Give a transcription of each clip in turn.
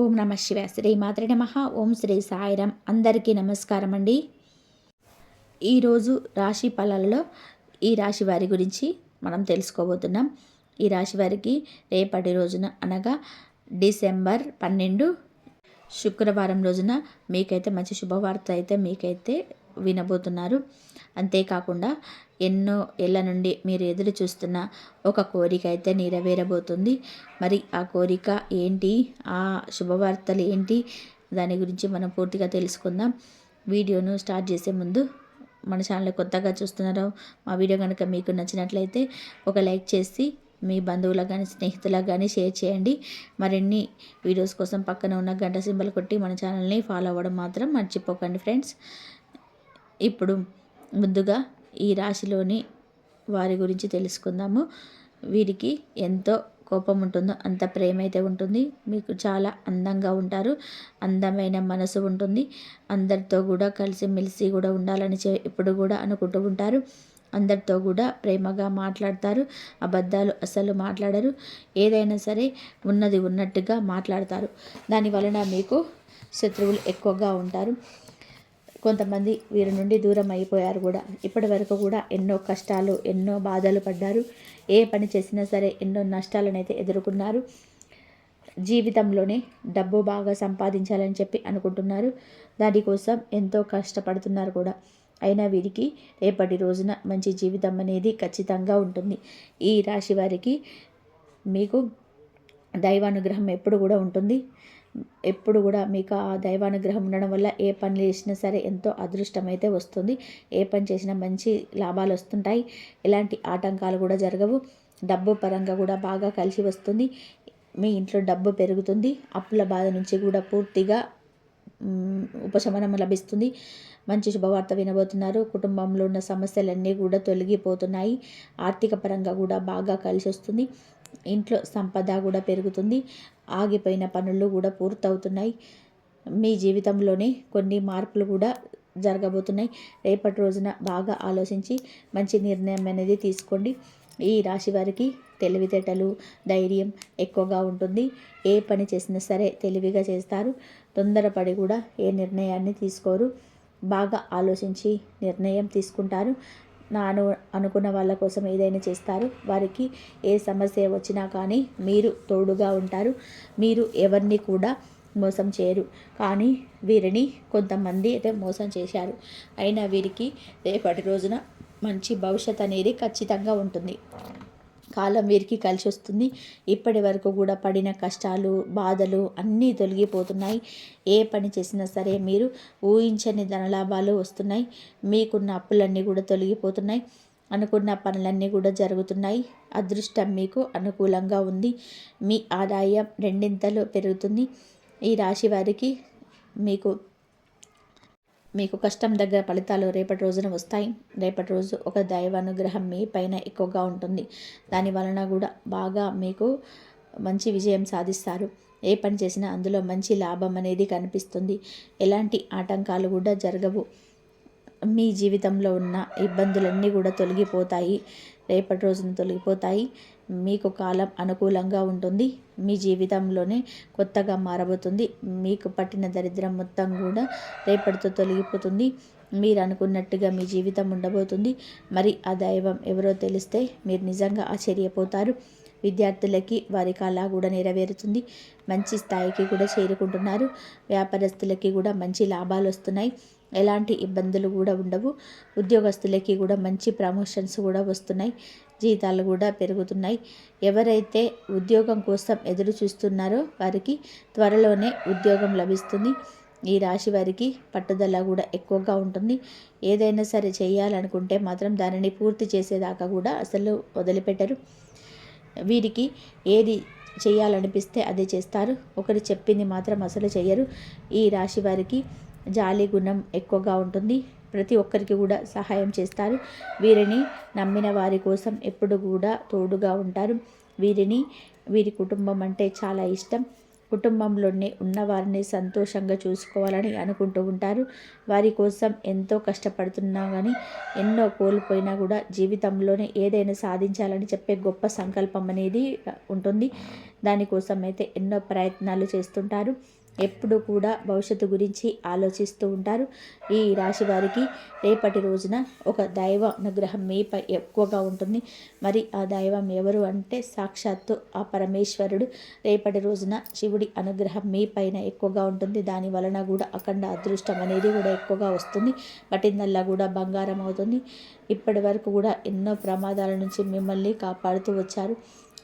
ఓం నమ శివాయ. శ్రీ మాత్రే నమః. ఓం శ్రీ సాయిరామ్. అందరికీ నమస్కారం అండి. ఈరోజు రాశి ఫలాలలో ఈ రాశి వారి గురించి మనం తెలుసుకోబోతున్నాం. ఈ రాశి వారికి రేపటి రోజున అనగా డిసెంబర్ 12 శుక్రవారం రోజున మీకైతే మంచి శుభవార్త అయితే మీకైతే వినబోతున్నారు. అంతేకాకుండా ఎన్నో ఏళ్ళ నుండి మీరు ఎదురు చూస్తున్న ఒక కోరిక అయితే నెరవేరబోతుంది. మరి ఆ కోరిక ఏంటి, ఆ శుభవార్తలు ఏంటి, దాని గురించి మనం పూర్తిగా తెలుసుకుందాం. వీడియోను స్టార్ట్ చేసే ముందు మన ఛానల్ కొత్తగా చూస్తున్నారో మా వీడియో కనుక మీకు నచ్చినట్లయితే ఒక లైక్ చేసి మీ బంధువులకు కానీ స్నేహితులకు కానీ షేర్ చేయండి. మరిన్ని వీడియోస్ కోసం పక్కన ఉన్న గంట సింబల్ కొట్టి మన ఛానల్ని ఫాలో అవ్వడం మాత్రం మర్చిపోకండి ఫ్రెండ్స్. ఇప్పుడు ముందుగా ఈ రాశిలోని వారి గురించి తెలుసుకుందాము. వీరికి ఎంతో కోపం ఉంటుందో అంత ప్రేమ అయితే ఉంటుంది. మీకు చాలా అందంగా ఉంటారు, అందమైన మనసు ఉంటుంది. అందరితో కూడా కలిసిమెలిసి కూడా ఉండాలని ఎప్పుడు కూడా అనుకుంటూ ఉంటారు. అందరితో కూడా ప్రేమగా మాట్లాడతారు. అబద్ధాలు అసలు మాట్లాడరు. ఏదైనా సరే ఉన్నది ఉన్నట్టుగా మాట్లాడతారు. దాని వలన మీకు శత్రువులు ఎక్కువగా ఉంటారు. కొంతమంది వీరి నుండి దూరం అయిపోయారు కూడా. ఇప్పటి వరకు కూడా ఎన్నో కష్టాలు, ఎన్నో బాధలు పడ్డారు. ఏ పని చేసినా సరే ఎన్నో నష్టాలను అయితే ఎదుర్కొన్నారు. జీవితంలోనే డబ్బు బాగా సంపాదించాలని చెప్పి అనుకుంటున్నారు. దానికోసం ఎంతో కష్టపడుతున్నారు కూడా. అయినా వీరికి రేపటి రోజున మంచి జీవితం అనేది ఖచ్చితంగా ఉంటుంది. ఈ రాశి వారికి మీకు దైవానుగ్రహం ఎప్పుడు కూడా ఉంటుంది. ఎప్పుడు కూడా మీకు ఆ దైవానుగ్రహం ఉండడం వల్ల ఏ పని చేసినా సరే ఎంతో అదృష్టం అయితే వస్తుంది. ఏ పని చేసినా మంచి లాభాలు వస్తుంటాయి. ఎలాంటి ఆటంకాలు కూడా జరగవు. డబ్బు పరంగా కూడా బాగా కలిసి వస్తుంది. మీ ఇంట్లో డబ్బు పెరుగుతుంది. అప్పుల బాధ నుంచి కూడా పూర్తిగా ఉపశమనం లభిస్తుంది. మంచి శుభవార్త వినబోతున్నారు. కుటుంబంలో ఉన్న సమస్యలన్నీ కూడా తొలగిపోతున్నాయి. ఆర్థిక పరంగా కూడా బాగా కలిసి వస్తుంది. ఇంట్లో సంపద కూడా పెరుగుతుంది. ఆగిపోయిన పనులు కూడా పూర్తవుతున్నాయి. మీ జీవితంలోనే కొన్ని మార్పులు కూడా జరగబోతున్నాయి. రేపటి రోజున బాగా ఆలోచించి మంచి నిర్ణయం అనేది తీసుకోండి. ఈ రాశి వారికి తెలివితేటలు, ధైర్యం ఎక్కువగా ఉంటుంది. ఏ పని చేసినా సరే తెలివిగా చేస్తారు. తొందరపడి కూడా ఏ నిర్ణయాన్ని తీసుకోరు. బాగా ఆలోచించి నిర్ణయం తీసుకుంటారు. అనుకున్న వాళ్ళ కోసం ఏదైనా చేస్తారు. వారికి ఏ సమస్య వచ్చినా కానీ మీరు తోడుగా ఉంటారు. మీరు ఎవరిని కూడా మోసం చేయరు. కానీ వీరిని కొంతమంది అయితే మోసం చేశారు. అయినా వీరికి రేపటి రోజున మంచి భవిష్యత్ అనేది ఖచ్చితంగా ఉంటుంది. కాలం వీరికి కలిసి వస్తుంది. ఇప్పటి వరకు కూడా పడిన కష్టాలు, బాధలు అన్నీ తొలగిపోతున్నాయి. ఏ పని చేసినా సరే మీరు ఊహించని ధనలాభాలు వస్తున్నాయి. మీకున్న అప్పులన్నీ కూడా తొలగిపోతున్నాయి. అనుకున్న పనులన్నీ కూడా జరుగుతున్నాయి. అదృష్టం మీకు అనుకూలంగా ఉంది. మీ ఆదాయం రెండింతలు పెరుగుతుంది. ఈ రాశి వారికి మీకు కష్టం దగ్గర ఫలితాలు రేపటి రోజున వస్తాయి. రేపటి రోజు ఒక దైవానుగ్రహం మీ పైన ఎక్కువగా ఉంటుంది. దాని వలన కూడా బాగా మీకు మంచి విజయం సాధిస్తారు. ఏ పని చేసినా అందులో మంచి లాభం అనేది కనిపిస్తుంది. ఎలాంటి ఆటంకాలు కూడా జరగవు. మీ జీవితంలో ఉన్న ఇబ్బందులన్నీ కూడా తొలగిపోతాయి. రేపటి రోజున తొలగిపోతాయి. మీకు కాలం అనుకూలంగా ఉంటుంది. మీ జీవితంలోనే కొత్తగా మారబోతుంది. మీకు పట్టిన దరిద్రం మొత్తం కూడా రేపటితో తొలగిపోతుంది. మీరు అనుకున్నట్టుగా మీ జీవితం ఉండబోతుంది. మరి ఆ దైవం ఎవరో తెలిస్తే మీరు నిజంగా ఆశ్చర్యపోతారు. విద్యార్థులకి వారి కళ కూడా నెరవేరుతుంది. మంచి స్థాయికి కూడా చేరుకుంటున్నారు. వ్యాపారస్తులకి కూడా మంచి లాభాలు వస్తున్నాయి. ఎలాంటి ఇబ్బందులు కూడా ఉండవు. ఉద్యోగస్తులకి కూడా మంచి ప్రమోషన్స్ కూడా వస్తున్నాయి. జీతాలు కూడా పెరుగుతున్నాయి. ఎవరైతే ఉద్యోగం కోసం ఎదురు చూస్తున్నారో వారికి త్వరలోనే ఉద్యోగం లభిస్తుంది. ఈ రాశి వారికి పట్టుదల కూడా ఎక్కువగా ఉంటుంది. ఏదైనా సరే చేయాలనుకుంటే మాత్రం దానిని పూర్తి చేసేదాకా కూడా అసలు వదిలిపెట్టరు. వీరికి ఏది చేయాలనిపిస్తే అదే చేస్తారు. ఒకరు చెప్పింది మాత్రం అసలు చేయరు. ఈ రాశి వారికి జాలి గుణం ఎక్కువగా ఉంటుంది. ప్రతి ఒక్కరికి కూడా సహాయం చేస్తారు. వీరిని నమ్మిన వారి కోసం ఎప్పుడు కూడా తోడుగా ఉంటారు. వీరి కుటుంబం అంటే చాలా ఇష్టం. కుటుంబంలోనే ఉన్నవారిని సంతోషంగా చూసుకోవాలని అనుకుంటూ ఉంటారు. వారి కోసం ఎంతో కష్టపడుతున్నా కానీ ఎన్నో కోల్పోయినా కూడా జీవితంలోనే ఏదైనా సాధించాలని చెప్పే గొప్ప సంకల్పం అనేది ఉంటుంది. దానికోసం అయితే ఎన్నో ప్రయత్నాలు చేస్తుంటారు. ఎప్పుడు కూడా భవిష్యత్తు గురించి ఆలోచిస్తూ ఉంటారు. ఈ రాశి వారికి రేపటి రోజున ఒక దైవ అనుగ్రహం మీపై ఎక్కువగా ఉంటుంది. మరి ఆ దైవం ఎవరు అంటే సాక్షాత్తు ఆ పరమేశ్వరుడు. రేపటి రోజున శివుడి అనుగ్రహం మీ పైన ఎక్కువగా ఉంటుంది. దాని వలన కూడా అఖండ అదృష్టం అనేది కూడా ఎక్కువగా వస్తుంది. పట్టిందల్లా కూడా బంగారం అవుతుంది. ఇప్పటి వరకు కూడా ఎన్నో ప్రమాదాల నుంచి మిమ్మల్ని కాపాడుతూ వచ్చారు.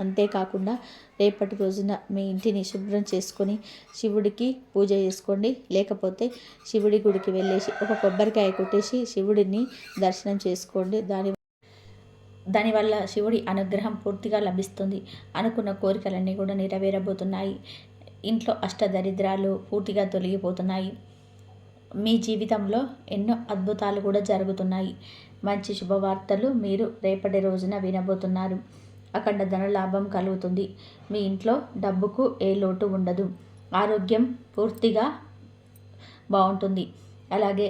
అంతేకాకుండా రేపటి రోజున మీ ఇంటిని శుభ్రం చేసుకొని శివుడికి పూజ చేసుకోండి. లేకపోతే శివుడి గుడికి వెళ్ళేసి ఒక కొబ్బరికాయ కొట్టేసి శివుడిని దర్శనం చేసుకోండి. దానివల్ల శివుడి అనుగ్రహం పూర్తిగా లభిస్తుంది. అనుకున్న కోరికలన్నీ కూడా నెరవేరబోతున్నాయి. ఇంట్లో అష్టదరిద్రాలు పూర్తిగా తొలగిపోతున్నాయి. మీ జీవితంలో ఎన్నో అద్భుతాలు కూడా జరుగుతున్నాయి. మంచి శుభవార్తలు మీరు రేపటి రోజున వినబోతున్నారు. అఖండ ధనలాభం కలుగుతుంది. మీ ఇంట్లో డబ్బుకు ఏ లోటు ఉండదు. ఆరోగ్యం పూర్తిగా బాగుంటుంది. అలాగే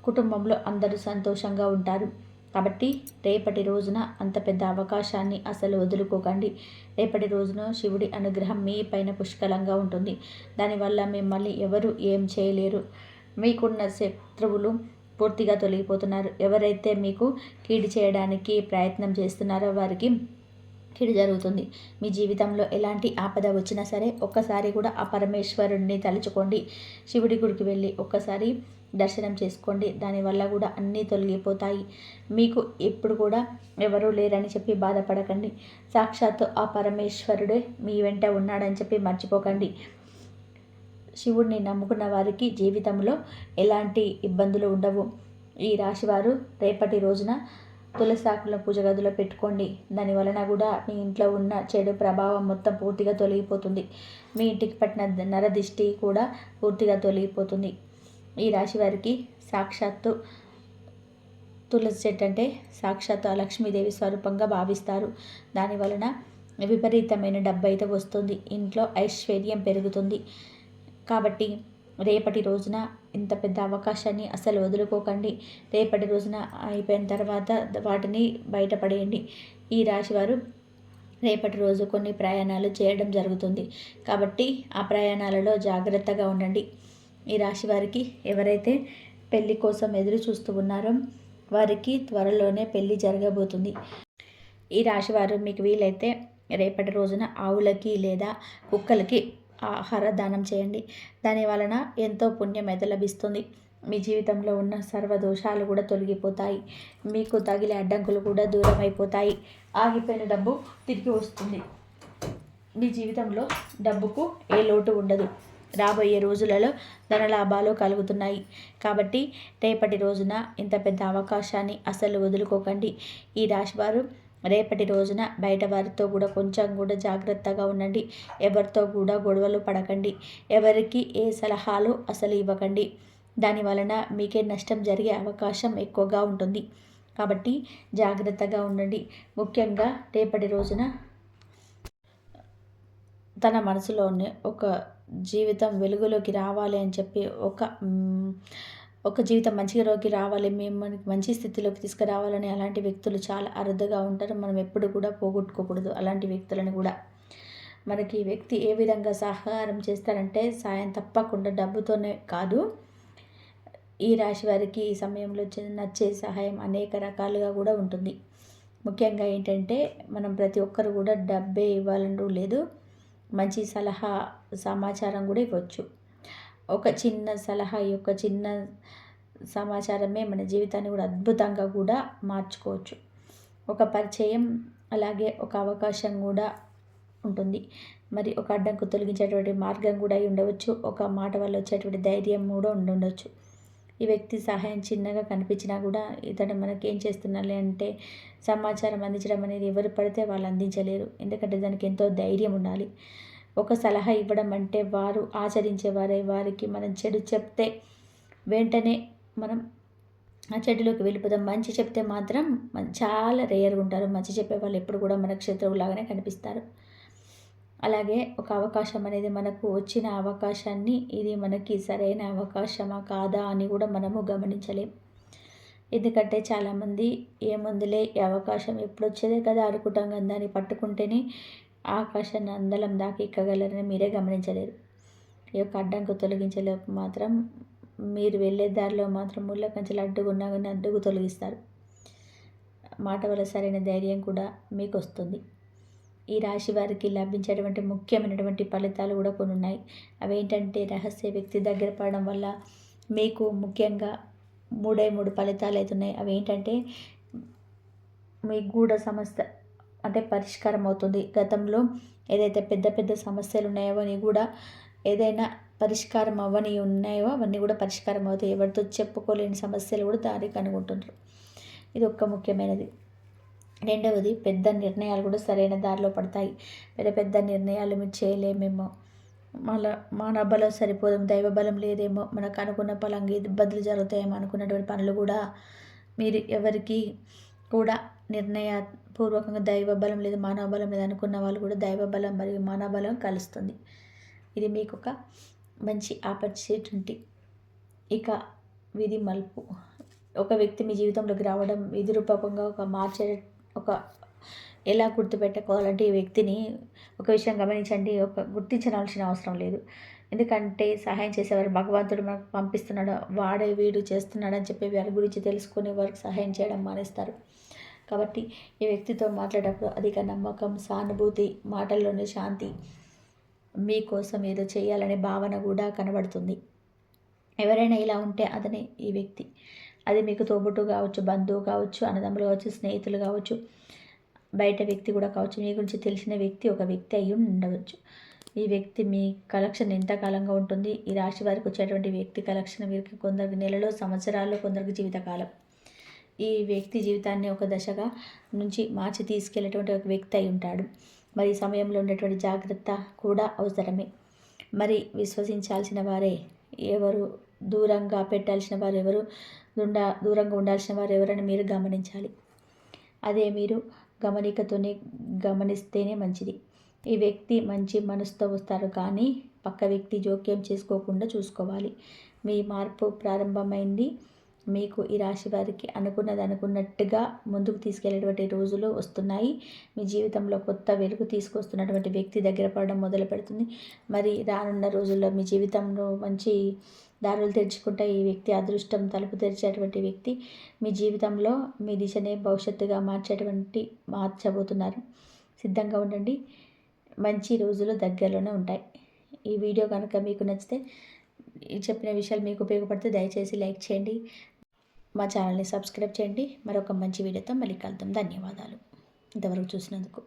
కుటుంబంలో అందరూ సంతోషంగా ఉంటారు. కాబట్టి రేపటి రోజున అంత పెద్ద అవకాశాన్ని అసలు వదులుకోకండి. రేపటి రోజున శివుడి అనుగ్రహం మీ పైన పుష్కలంగా ఉంటుంది. దానివల్ల మిమ్మల్ని ఎవరు ఏం చేయలేరు. మీకున్న శత్రువులు పూర్తిగా తొలగిపోతున్నారు. ఎవరైతే మీకు కీడు చేయడానికి ప్రయత్నం చేస్తున్నారో వారికి కీడు జరుగుతుంది. మీ జీవితంలో ఎలాంటి ఆపద వచ్చినా సరే ఒక్కసారి కూడా ఆ పరమేశ్వరుణ్ణి తలుచుకోండి. శివుడి గుడికి వెళ్ళి ఒక్కసారి దర్శనం చేసుకోండి. దానివల్ల కూడా అన్నీ తొలగిపోతాయి. మీకు ఎప్పుడు కూడా ఎవరూ లేరని చెప్పి బాధపడకండి. సాక్షాత్తు ఆ పరమేశ్వరుడే మీ వెంట ఉన్నాడని చెప్పి మర్చిపోకండి. శివుడిని నమ్ముకున్న వారికి జీవితంలో ఎలాంటి ఇబ్బందులు ఉండవు. ఈ రాశివారు రేపటి రోజున తులసాకుల పూజ గదిలో పెట్టుకోండి. దాని వలన కూడా మీ ఇంట్లో ఉన్న చెడు ప్రభావం మొత్తం పూర్తిగా తొలగిపోతుంది. మీ ఇంటికి పట్టిన నరదిష్టి కూడా పూర్తిగా తొలగిపోతుంది. ఈ రాశి వారికి సాక్షాత్తు తులసి చెట్టు అంటే సాక్షాత్తు ఆ లక్ష్మీదేవి స్వరూపంగా భావిస్తారు. దాని వలన విపరీతమైన డబ్బు అయితే వస్తుంది. ఇంట్లో ఐశ్వర్యం పెరుగుతుంది. కాబట్టి రేపటి రోజున ఇంత పెద్ద అవకాశాన్ని అసలు వదులుకోకండి. రేపటి రోజున అయిపోయిన తర్వాత వాటిని బయటపడేయండి. ఈ రాశివారు రేపటి రోజు కొన్ని ప్రయాణాలు చేయడం జరుగుతుంది. కాబట్టి ఆ ప్రయాణాలలో జాగ్రత్తగా ఉండండి. ఈ రాశి వారికి ఎవరైతే పెళ్లి కోసం ఎదురు చూస్తూ ఉన్నారో వారికి త్వరలోనే పెళ్లి జరగబోతుంది. ఈ రాశివారు మీకు వీలైతే రేపటి రోజున ఆవులకి లేదా కుక్కలకి ఆహార దానం చేయండి. దాని వలన ఎంతో పుణ్యం అయితే లభిస్తుంది. మీ జీవితంలో ఉన్న సర్వదోషాలు కూడా తొలగిపోతాయి. మీకు తగిలే అడ్డంకులు కూడా దూరం అయిపోతాయి. ఆగిపోయిన డబ్బు తిరిగి వస్తుంది. మీ జీవితంలో డబ్బుకు ఏ లోటు ఉండదు. రాబోయే రోజులలో ధనలాభాలు కలుగుతున్నాయి. కాబట్టి రేపటి రోజున ఇంత పెద్ద అవకాశాన్ని అసలు వదులుకోకండి. ఈ రాశివారు రేపటి రోజున బయట వారితో కూడా కొంచెం కూడా జాగ్రత్తగా ఉండండి. ఎవరితో కూడా గొడవలు పడకండి. ఎవరికి ఏ సలహాలు అసలు ఇవ్వకండి. దాని వలన మీకే నష్టం జరిగే అవకాశం ఎక్కువగా ఉంటుంది. కాబట్టి జాగ్రత్తగా ఉండండి. ముఖ్యంగా రేపటి రోజున తన మనసులోనే ఒక జీవితం వెలుగులోకి రావాలి అని చెప్పి ఒక జీవితం మంచిలోకి రావాలి, మేము మనకి మంచి స్థితిలోకి తీసుకురావాలని అలాంటి వ్యక్తులు చాలా అరుదుగా ఉంటారు. మనం ఎప్పుడు కూడా పోగొట్టుకోకూడదు అలాంటి వ్యక్తులను కూడా. మనకి ఈ వ్యక్తి ఏ విధంగా సహకారం చేస్తారంటే సాయం తప్పకుండా డబ్బుతోనే కాదు. ఈ రాశి వారికి ఈ సమయంలో నచ్చే సహాయం అనేక రకాలుగా కూడా ఉంటుంది. ముఖ్యంగా ఏంటంటే మనం ప్రతి ఒక్కరు కూడా డబ్బే ఇవ్వాలని లేదు. మంచి సలహా సమాచారం కూడా ఇవ్వచ్చు. ఒక చిన్న సలహా యొక్క చిన్న సమాచారమే మన జీవితాన్ని కూడా అద్భుతంగా కూడా మార్చుకోవచ్చు. ఒక పరిచయం అలాగే ఒక అవకాశం కూడా ఉంటుంది. మరి ఒక అడ్డంకు తొలగించేటువంటి మార్గం కూడా అయి ఉండవచ్చు. ఒక మాట వల్ల వచ్చేటువంటి ధైర్యం కూడా ఉండొచ్చు. ఈ వ్యక్తి సహాయం చిన్నగా కనిపించినా కూడా ఇతడు మనకేం చేస్తున్నారులే అంటే సమాచారం అందించడం అనేది ఎవరు పడితే వాళ్ళు అందించలేరు. ఎందుకంటే దానికి ఎంతో ధైర్యం ఉండాలి. ఒక సలహా ఇవ్వడం అంటే వారు ఆచరించేవారే. వారికి మనం చెడు చెప్తే వెంటనే మనం ఆ చెడులోకి వెళ్ళిపోతాం. మంచి చెప్తే మాత్రం చాలా రేర్గా ఉంటారు. మంచి చెప్పే వాళ్ళు ఎప్పుడు కూడా మనకు శత్రువులాగానే కనిపిస్తారు. అలాగే ఒక అవకాశం అనేది మనకు వచ్చిన అవకాశాన్ని ఇది మనకి సరైన అవకాశమా కాదా అని కూడా మనము గమనించలేం. ఎందుకంటే చాలామంది ఏముందిలే ఈ అవకాశం ఎప్పుడొచ్చేదే కదా అనుకుంటాం కానీ దాన్ని పట్టుకుంటేనే ఆకాశాన్ని అందలం దాకా ఎక్కగలరని మీరే గమనించలేరు. ఈ యొక్క అడ్డంకు తొలగించలేపు మాత్రం మీరు వెళ్ళే దారిలో మాత్రం ముళ్ళ కంచెలు అడ్డుకున్నా కానీ అడ్డుకు తొలగిస్తారు. మాట వల్ల సరైన ధైర్యం కూడా మీకు వస్తుంది. ఈ రాశి వారికి లభించేటువంటి ముఖ్యమైనటువంటి ఫలితాలు కూడా కొన్ని ఉన్నాయి. అవేంటంటే రహస్య వ్యక్తి దగ్గర పడడం వల్ల మీకు ముఖ్యంగా 3 ఫలితాలు అవుతున్నాయి. అవేంటంటే మీ గూఢ సమస్య అంటే పరిష్కారం అవుతుంది. గతంలో ఏదైతే పెద్ద పెద్ద సమస్యలు ఉన్నాయో అవన్నీ కూడా ఏదైనా పరిష్కారం అవ్వని ఉన్నాయో అవన్నీ కూడా పరిష్కారం అవుతాయి. ఎవరితో చెప్పుకోలేని సమస్యలు కూడా దారి కనుగొంటుంటారు. ఇది ఒక్క ముఖ్యమైనది. రెండవది, పెద్ద నిర్ణయాలు కూడా సరైన దారిలో పడతాయి. పెద్ద పెద్ద నిర్ణయాలు మీరు చేయలేమేమో, మన బలం సరిపోదేమో, దైవ బలం లేదేమో, మనకు అనుకున్న పలంగా ఇబ్బందులు జరుగుతాయేమో అనుకున్నటువంటి పనులు కూడా మీరు ఎవరికి కూడా నిర్ణయపూర్వకంగా దైవ బలం లేదు, మానవ బలం లేదు అనుకున్న వాళ్ళు కూడా దైవ బలం మరియు మానవ బలం కలుస్తుంది. ఇది మీకు ఒక మంచి ఆపర్చునిటీ. ఇక విధి మలుపు. ఒక వ్యక్తి మీ జీవితంలోకి రావడం విధి రూపకంగా ఎలా గుర్తుపెట్టుకోవాలంటే ఈ వ్యక్తిని ఒక విషయం గమనించండి. గుర్తించాల్సిన అవసరం లేదు. ఎందుకంటే సహాయం చేసేవారు భగవంతుడు మనకు పంపిస్తున్నాడు, వాడే వీడు చేస్తున్నాడు అని చెప్పి వారి గురించి తెలుసుకునే వారికి సహాయం చేయడం మానేస్తారు. కాబట్టి ఈ వ్యక్తితో మాట్లాడేటప్పుడు అధిక నమ్మకం, సానుభూతి, మాటల్లోనే శాంతి, మీకోసం ఏదో చేయాలనే భావన కూడా కనబడుతుంది. ఎవరైనా ఇలా ఉంటే అతనే ఈ వ్యక్తి. అది మీకు తోబుట్టు కావచ్చు, బంధువు కావచ్చు, అన్నదమ్ములు కావచ్చు, స్నేహితులు కావచ్చు, బయట వ్యక్తి కూడా కావచ్చు. మీ గురించి తెలిసిన వ్యక్తి ఒక వ్యక్తి అయి ఉండవచ్చు. ఈ వ్యక్తి మీ కలెక్షన్ ఎంతకాలంగా ఉంటుంది? ఈ రాశి వారికి వచ్చేటువంటి వ్యక్తి కలెక్షన్ వీరికి కొందరికి నెలలో, సంవత్సరాల్లో, కొందరికి జీవితకాలం. ఈ వ్యక్తి జీవితాన్ని ఒక దశగా నుంచి మార్చి తీసుకెళ్ళేటువంటి ఒక వ్యక్తి అయి ఉంటాడు. మరి ఈ సమయంలో ఉండేటువంటి జాగ్రత్త కూడా అవసరమే. మరి విశ్వసించాల్సిన వారే ఎవరు, దూరంగా పెట్టాల్సిన వారు ఎవరు, దూరంగా ఉండాల్సిన వారు ఎవరని మీరు గమనించాలి. అదే మీరు గమనికతోనే గమనిస్తేనే మంచిది. ఈ వ్యక్తి మంచి మనసుతో వస్తారు, కానీ పక్క వ్యక్తి జోక్యం చేసుకోకుండా చూసుకోవాలి. మీ మార్పు ప్రారంభమైంది. మీకు ఈ రాశి వారికి అనుకున్నట్టుగా ముందుకు తీసుకెళ్లేటువంటి రోజులు వస్తున్నాయి. మీ జీవితంలో కొత్త వెలుగు తీసుకొస్తున్నటువంటి వ్యక్తి దగ్గర పడడం మొదలు పెడుతుంది. మరి రానున్న రోజుల్లో మీ జీవితంలో మంచి దారులు తెరుచుకుంటే ఈ వ్యక్తి అదృష్టం తలుపు తెరిచేటువంటి వ్యక్తి మీ జీవితంలో మీ దిశనే భవిష్యత్తుగా మార్చబోతున్నారు. సిద్ధంగా ఉండండి. మంచి రోజులు దగ్గరలోనే ఉంటాయి. ఈ వీడియో కనుక మీకు నచ్చితే, చెప్పిన విషయాలు మీకు ఉపయోగపడితే దయచేసి లైక్ చేయండి. మా ఛానల్ని సబ్స్క్రైబ్ చేయండి. మరొక మంచి వీడియోతో మళ్ళీ కలుద్దాం. ధన్యవాదాలు ఇంతవరకు చూసినందుకు.